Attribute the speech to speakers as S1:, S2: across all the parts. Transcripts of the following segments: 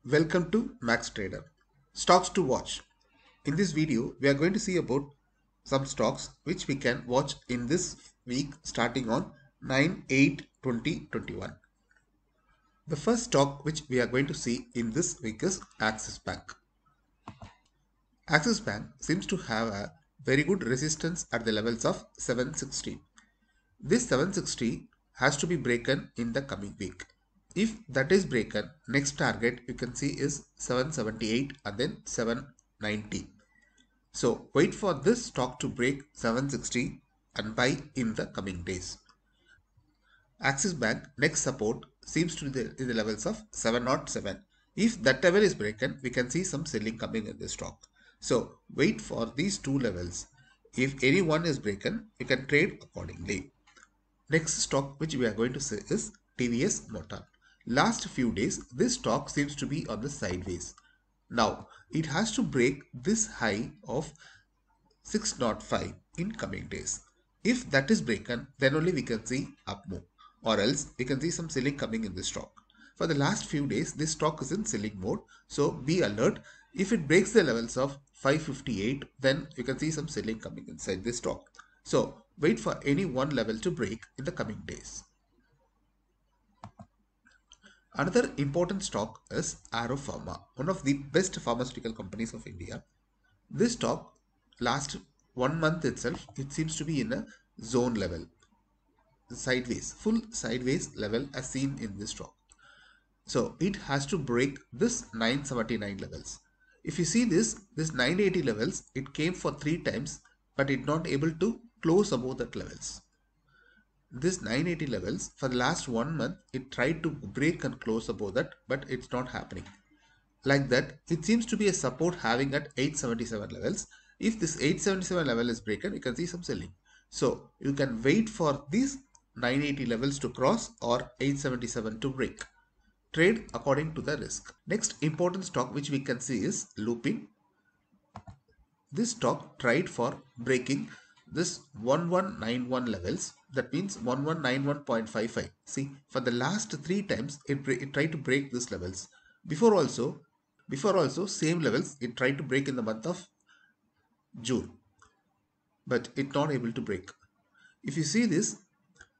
S1: Welcome to Max Trader. Stocks to watch. In this video, we are going to see about some stocks which we can watch in this week starting on 9/8/2021. The first stock which we are going to see in this week is Axis Bank. Axis Bank seems to have a very good resistance at the levels of 760. This 760 has to be broken in the coming week. If that is broken, next target you can see is 778 and then 790. So wait for this stock to break 760 and buy in the coming days. Axis Bank next support seems to be in the levels of 707. If that level is broken, we can see some selling coming in this stock. So wait for these two levels. If any one is broken, you can trade accordingly. Next stock which we are going to see is TVS Motor. Last few days, this stock seems to be on the sideways. Now, it has to break this high of 605 in coming days. If that is broken, then only we can see up move, or else we can see some selling coming in this stock. For the last few days, this stock is in selling mode, so be alert. If it breaks the levels of 558, then you can see some selling coming inside this stock. So wait for any one level to break in the coming days. Another important stock is Arrow Pharma, one of the best pharmaceutical companies of India. This stock last 1 month itself, it seems to be in a zone level, sideways, full sideways level as seen in this stock. So it has to break this 979 levels. If you see this 980 levels, it came for 3 times, but it not able to close above that levels. This 980 levels for the last 1 month, it tried to break and close above that, but it's not happening. Like that, it seems to be a support having at 877 levels. If this 877 level is broken, you can see some selling. So you can wait for these 980 levels to cross or 877 to break. Trade according to the risk. Next important stock which we can see is Lupin. This stock tried for breaking this 1191 levels, that means 1191.55. See, for the last 3 times it tried to break these levels. Before also same levels it tried to break in the month of June, but it not able to break. If you see this,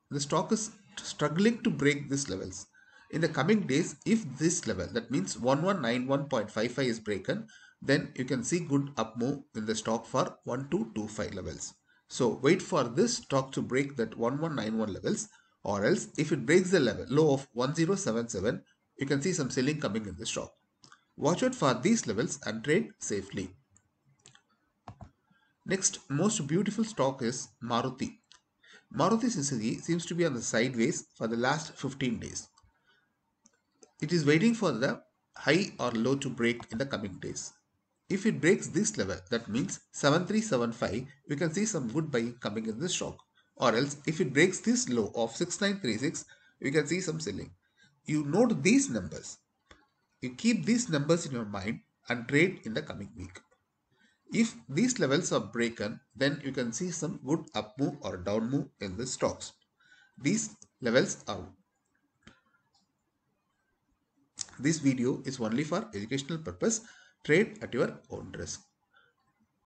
S1: the stock is struggling to break these levels. In the coming days, if this level, that means 1191.55 is broken, then you can see good up move in the stock for 1225 levels. So wait for this stock to break that 1191 levels, or else if it breaks the level low of 1077, you can see some selling coming in the stock. Watch out for these levels and trade safely. Next most beautiful stock is Maruti. Maruti Suzuki seems to be on the sideways for the last 15 days. It is waiting for the high or low to break in the coming days. If it breaks this level, that means 7375, we can see some good buying coming in this stock. Or else, if it breaks this low of 6936, we can see some selling. You note these numbers. You keep these numbers in your mind and trade in the coming week. If these levels are broken, then you can see some good up move or down move in the stocks. These levels are. This video is only for educational purpose. Trade at your own risk.